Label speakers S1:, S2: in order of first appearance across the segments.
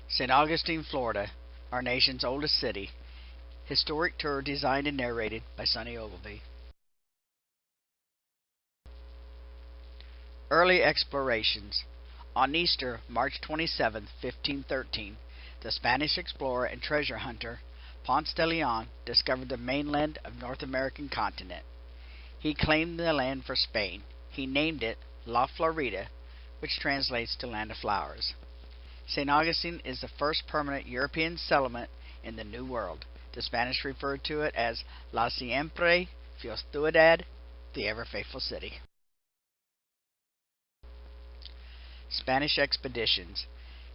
S1: St. Augustine, Florida, our nation's oldest city. Historic tour designed and narrated by Sonny Ogilvie. Early explorations. On Easter, March 27, 1513, the Spanish explorer and treasure hunter Ponce de Leon discovered the mainland of North American continent. He claimed the land for Spain. He named it La Florida, which translates to Land of Flowers. St. Augustine is the first permanent European settlement in the New World. The Spanish referred to it as La Siempre Fiel Ciudad, the ever-faithful city. Spanish expeditions.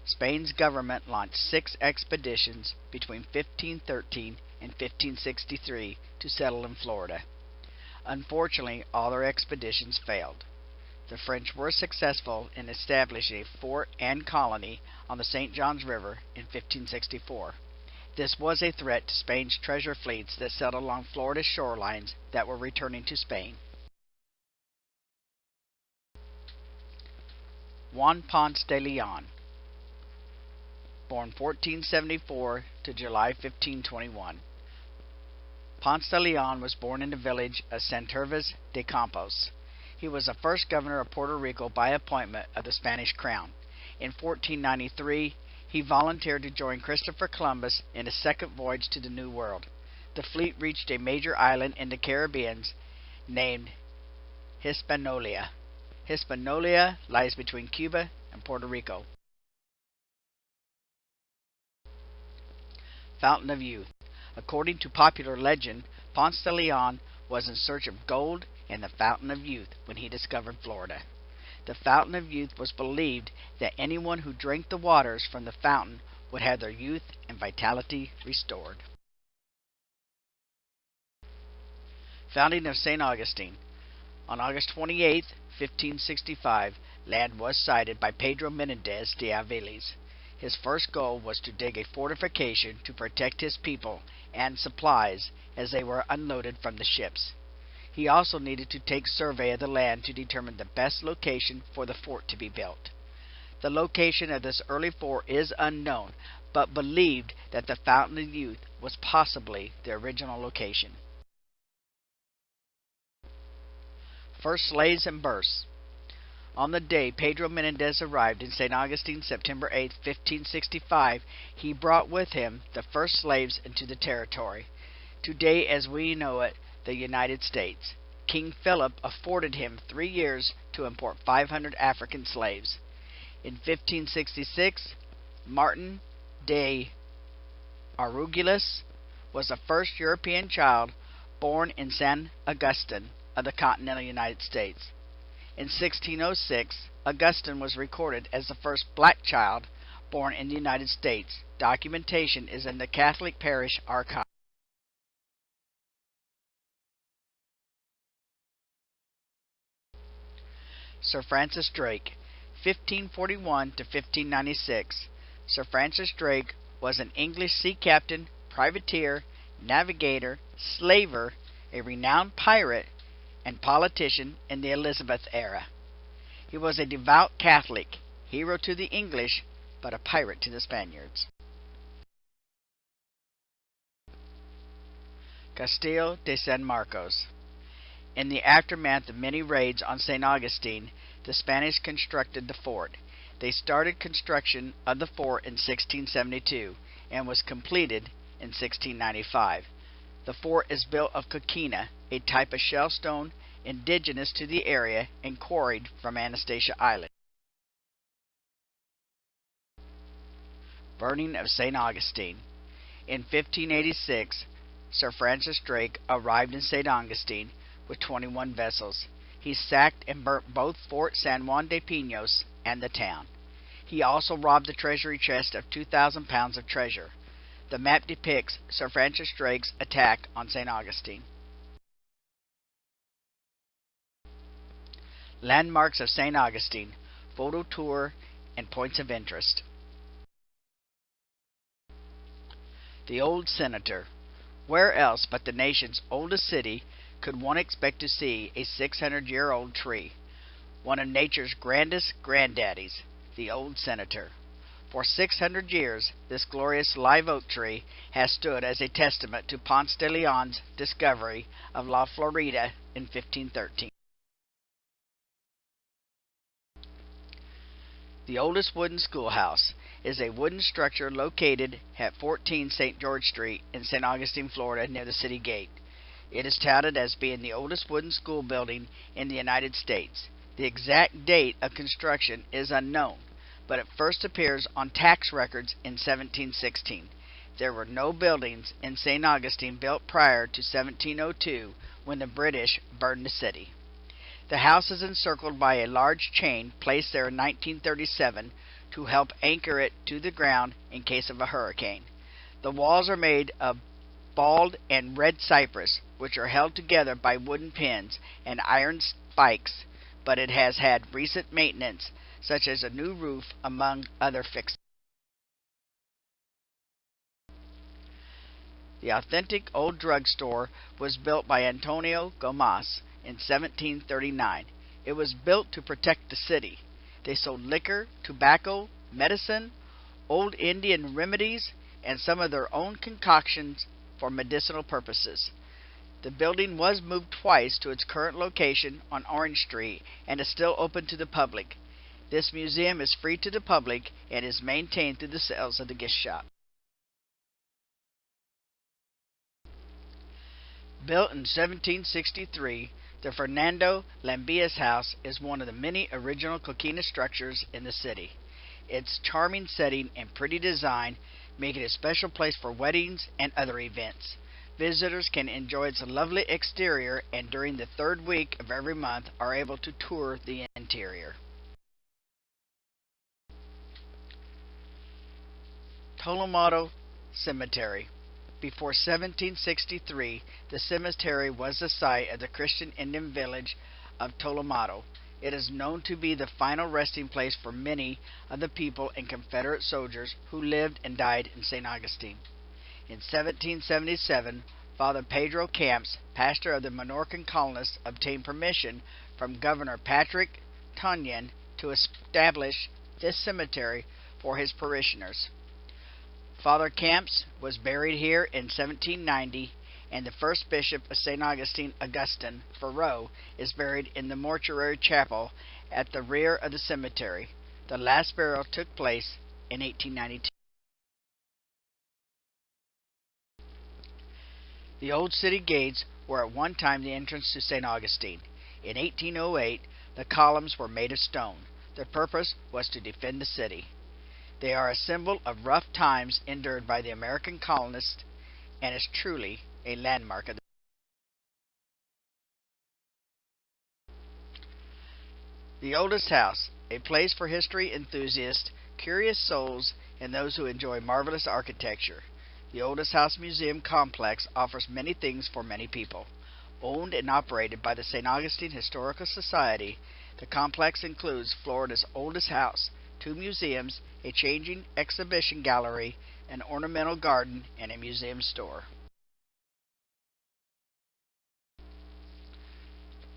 S1: Spain's government launched 6 expeditions between 1513 and 1563 to settle in Florida. Unfortunately, all their expeditions failed. The French were successful in establishing a fort and colony on the St. Johns River in 1564. This was a threat to Spain's treasure fleets that sailed along Florida's shorelines that were returning to Spain. Juan Ponce de Leon, born 1474 to July 1521. Ponce de Leon was born in the village of Santurves de Campos. He was the first governor of Puerto Rico by appointment of the Spanish crown. In 1493, he volunteered to join Christopher Columbus in his second voyage to the New World. The fleet reached a major island in the Caribbean named Hispaniola. Hispaniola lies between Cuba and Puerto Rico. Fountain of Youth. According to popular legend, Ponce de Leon was in search of gold in the Fountain of Youth when he discovered Florida. The Fountain of Youth was believed that anyone who drank the waters from the fountain would have their youth and vitality restored. Founding of St. Augustine. On August 28, 1565, land was sighted by Pedro Menendez de Aviles. His first goal was to dig a fortification to protect his people and supplies as they were unloaded from the ships. He also needed to take survey of the land to determine the best location for the fort to be built. The location of this early fort is unknown, but believed that the Fountain of Youth was possibly the original location. First slaves and births. On the day Pedro Menendez arrived in St. Augustine, September 8, 1565, he brought with him the first slaves into the territory, today as we know it, the United States. King Philip afforded him 3 years to import 500 African slaves. In 1566, Martin de Arguelles was the first European child born in San Augustine of the continental United States. In 1606, Augustine was recorded as the first black child born in the United States. Documentation is in the Catholic Parish Archive. Sir Francis Drake, 1541 to 1596. Sir Francis Drake was an English sea captain, privateer, navigator, slaver, a renowned pirate, and politician in the Elizabeth era. He was a devout Catholic, hero to the English, but a pirate to the Spaniards. Castillo de San Marcos. In the aftermath of many raids on St. Augustine, the Spanish constructed the fort. They started construction of the fort in 1672 and was completed in 1695. The fort is built of coquina, a type of shellstone indigenous to the area and quarried from Anastasia Island. Burning of St. Augustine. In 1586, Sir Francis Drake arrived in St. Augustine with 21 vessels. He sacked and burnt both Fort San Juan de Pinos and the town. He also robbed the treasury chest of 2,000 pounds of treasure. The map depicts Sir Francis Drake's attack on St. Augustine. Landmarks of St. Augustine, photo tour, and points of interest. The Old Senator. Where else but the nation's oldest city could one expect to see a 600-year-old tree? One of nature's grandest granddaddies, the Old Senator. For 600 years, this glorious live oak tree has stood as a testament to Ponce de Leon's discovery of La Florida in 1513. The oldest wooden schoolhouse is a wooden structure located at 14 St. George Street in St. Augustine, Florida, near the city gate. It is touted as being the oldest wooden school building in the United States. The exact date of construction is unknown, but it first appears on tax records in 1716. There were no buildings in St. Augustine built prior to 1702 when the British burned the city. The house is encircled by a large chain placed there in 1937 to help anchor it to the ground in case of a hurricane. The walls are made of bald and red cypress, which are held together by wooden pins and iron spikes, but it has had recent maintenance, such as a new roof, among other fixings. The authentic old drugstore was built by Antonio Gomas in 1739. It was built to protect the city. They sold liquor, tobacco, medicine, old Indian remedies, and some of their own concoctions for medicinal purposes. The building was moved twice to its current location on Orange Street and is still open to the public. This museum is free to the public and is maintained through the sales of the gift shop. Built in 1763, the Fernando Lambias house is one of the many original coquina structures in the city. Its charming setting and pretty design make it a special place for weddings and other events. Visitors can enjoy its lovely exterior and during the third week of every month are able to tour the interior. Tolomato Cemetery. Before 1763, the cemetery was the site of the Christian Indian village of Tolomato. It is known to be the final resting place for many of the people and Confederate soldiers who lived and died in St. Augustine. In 1777, Father Pedro Camps, pastor of the Minorcan colonists, obtained permission from Governor Patrick Tunyon to establish this cemetery for his parishioners. Father Camps was buried here in 1790, and the first bishop of St. Augustine, Augustine Farreau, is buried in the mortuary chapel at the rear of the cemetery. The last burial took place in 1892. The old city gates were at one time the entrance to St. Augustine. In 1808, the columns were made of stone. Their purpose was to defend the city. They are a symbol of rough times endured by the American colonists and is truly a landmark of the oldest house, a place for history enthusiasts, curious souls, and those who enjoy marvelous architecture. The Oldest House Museum Complex offers many things for many people. Owned and operated by the St. Augustine Historical Society, the complex includes Florida's oldest house, 2 museums, a changing exhibition gallery, an ornamental garden, and a museum store.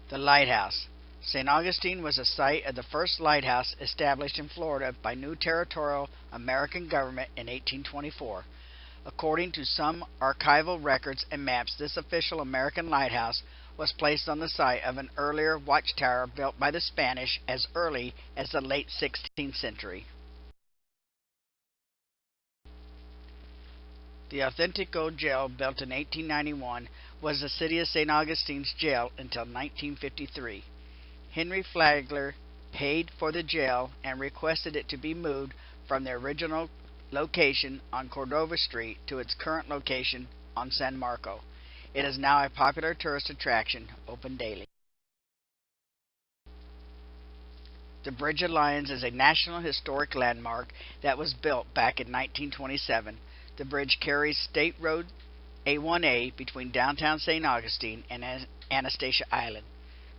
S1: The Lighthouse. St. Augustine was the site of the first lighthouse established in Florida by new territorial American government in 1824. According to some archival records and maps, this official American lighthouse was placed on the site of an earlier watchtower built by the Spanish as early as the late 16th century. The authentic old jail, built in 1891, was the city of St. Augustine's jail until 1953. Henry Flagler paid for the jail and requested it to be moved from the original location on Cordova Street to its current location on San Marcos. It is now a popular tourist attraction, open daily. The Bridge of Lions is a National Historic Landmark that was built back in 1927. The bridge carries State Road A1A between downtown St. Augustine and Anastasia Island.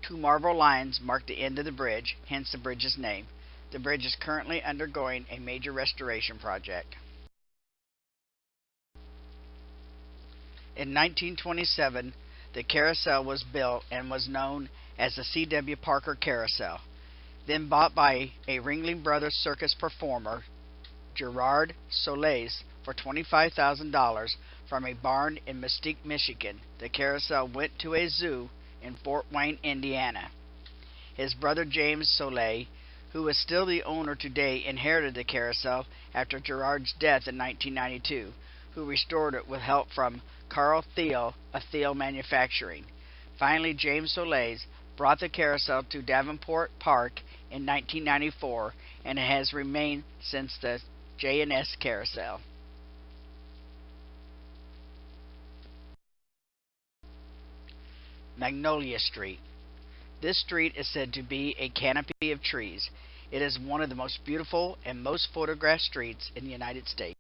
S1: 2 marble lions mark the end of the bridge, hence the bridge's name. The bridge is currently undergoing a major restoration project. In 1927, the Carousel was built and was known as the C.W. Parker Carousel. Then bought by a Ringling Brothers circus performer, Gerard Solis for $25,000 from a barn in Mesquite, Michigan. The carousel went to a zoo in Fort Wayne, Indiana. His brother James Solis, who is still the owner today, inherited the carousel after Gerard's death in 1992, who restored it with help from Carl Thiel of Thiel Manufacturing. Finally, James Solis brought the carousel to Davenport Park in 1994, and it has remained since the J&S Carousel. Magnolia Street. This street is said to be a canopy of trees. It is one of the most beautiful and most photographed streets in the United States.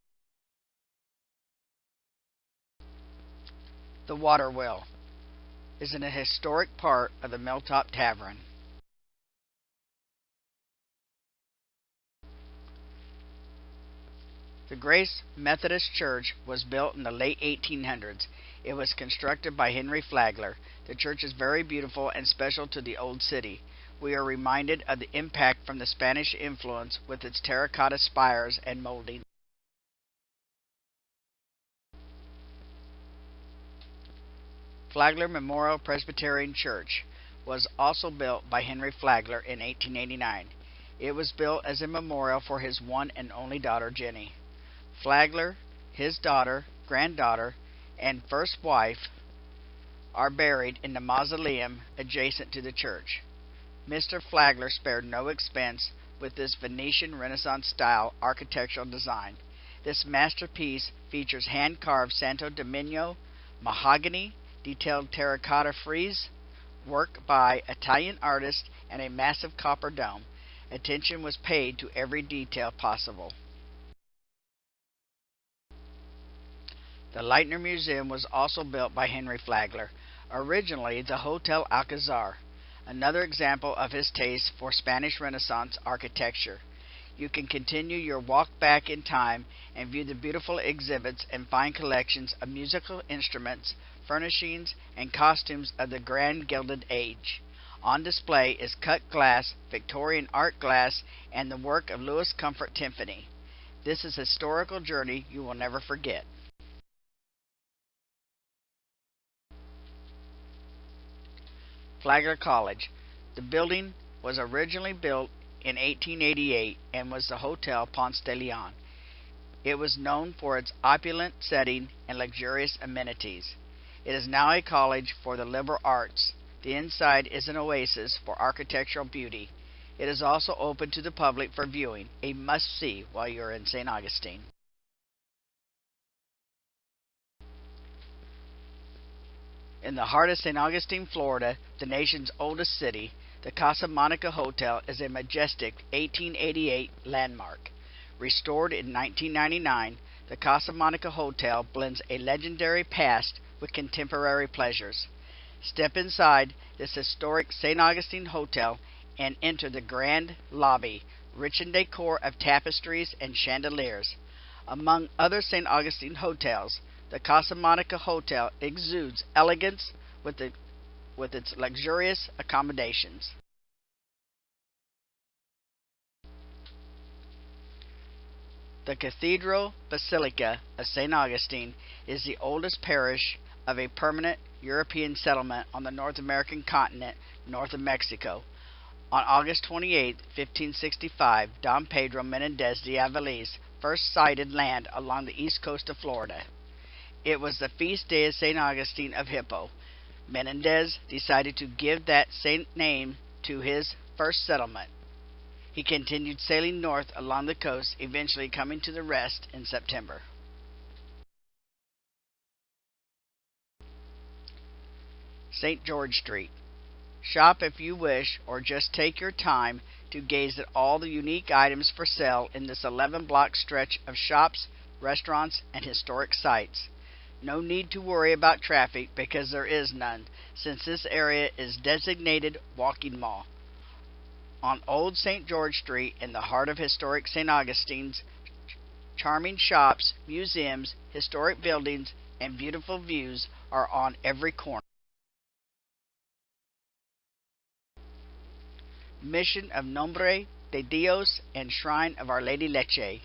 S1: The Water Well is in a historic part of the Milltop Tavern. The Grace Methodist Church was built in the late 1800s. It was constructed by Henry Flagler. The church is very beautiful and special to the old city. We are reminded of the impact from the Spanish influence with its terracotta spires and molding. Flagler Memorial Presbyterian Church was also built by Henry Flagler in 1889. It was built as a memorial for his one and only daughter, Jenny. Flagler, his daughter, granddaughter, and first wife are buried in the mausoleum adjacent to the church. Mr. Flagler spared no expense with this Venetian Renaissance-style architectural design. This masterpiece features hand-carved Santo Domingo, mahogany, detailed terracotta frieze, work by Italian artists, and a massive copper dome. Attention was paid to every detail possible. The Lightner Museum was also built by Henry Flagler, originally the Hotel Alcazar, another example of his taste for Spanish Renaissance architecture. You can continue your walk back in time and view the beautiful exhibits and fine collections of musical instruments, furnishings, and costumes of the Grand Gilded Age. On display is cut glass, Victorian art glass, and the work of Louis Comfort Timpany. This is a historical journey you will never forget. Flagler College. The building was originally built in 1888 and was the Hotel Ponce de Leon. It was known for its opulent setting and luxurious amenities. It is now a college for the liberal arts. The inside is an oasis for architectural beauty. It is also open to the public for viewing, a must-see while you're in St. Augustine. In the heart of St. Augustine, Florida, the nation's oldest city, the Casa Monica Hotel is a majestic 1888 landmark. Restored in 1999, the Casa Monica Hotel blends a legendary past with contemporary pleasures. Step inside this historic St. Augustine Hotel and enter the grand lobby, rich in decor of tapestries and chandeliers. Among other St. Augustine hotels, the Casa Monica Hotel exudes elegance with its luxurious accommodations. The Cathedral Balsilica of St. Augustine is the oldest parish of a permanent European settlement on the North American continent north of Mexico. On August 28, 1565, Don Pedro Menendez de Aviles first sighted land along the east coast of Florida. It was the feast day of St. Augustine of Hippo. Menendez decided to give that saint name to his first settlement. He continued sailing north along the coast, eventually coming to the rest in September. St. George Street. Shop if you wish, or just take your time to gaze at all the unique items for sale in this 11-block stretch of shops, restaurants, and historic sites. No need to worry about traffic because there is none, since this area is designated walking mall. On Old St. George Street, in the heart of historic St. Augustine's, charming shops, museums, historic buildings, and beautiful views are on every corner. Mission of Nombre, de Dios, and Shrine of Our Lady Leche.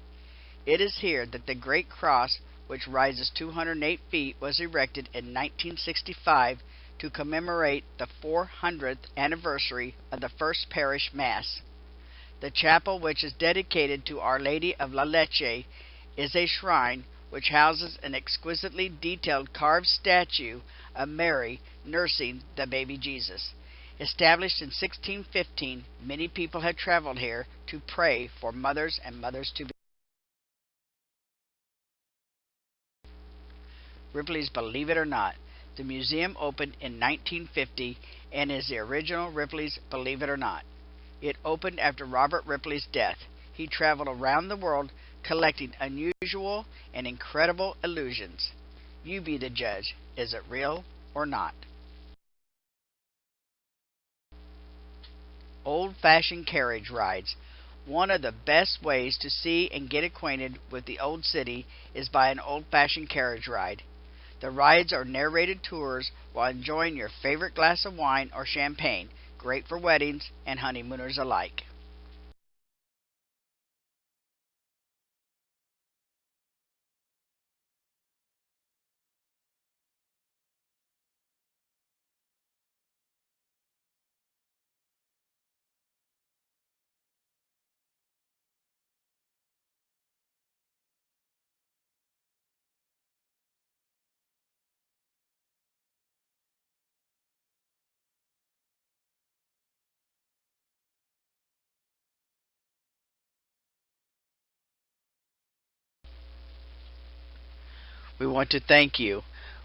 S1: It is here that the great cross, which rises 208 feet, was erected in 1965 to commemorate the 400th anniversary of the first parish mass. The chapel, which is dedicated to Our Lady of La Leche, is a shrine which houses an exquisitely detailed carved statue of Mary nursing the baby Jesus. Established in 1615, many people have traveled here to pray for mothers and mothers-to-be. Ripley's Believe It or Not. The museum opened in 1950 and is the original Ripley's Believe It or Not. It opened after Robert Ripley's death. He traveled around the world collecting unusual and incredible illusions. You be the judge. Is it real or not? Old-fashioned carriage rides. One of the best ways to see and get acquainted with the old city is by an old-fashioned carriage ride. The rides are narrated tours while enjoying your favorite glass of wine or champagne, great for weddings and honeymooners alike. We want to thank you.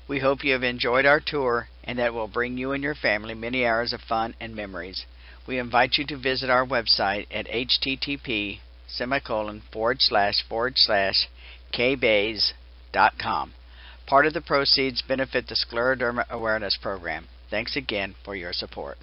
S1: We hope you have enjoyed our tour and that it will bring you and your family many hours of fun and memories. We invite you to visit our website at http://kbays.com. Part of the proceeds benefit the Scleroderma Awareness Program. Thanks again for your support.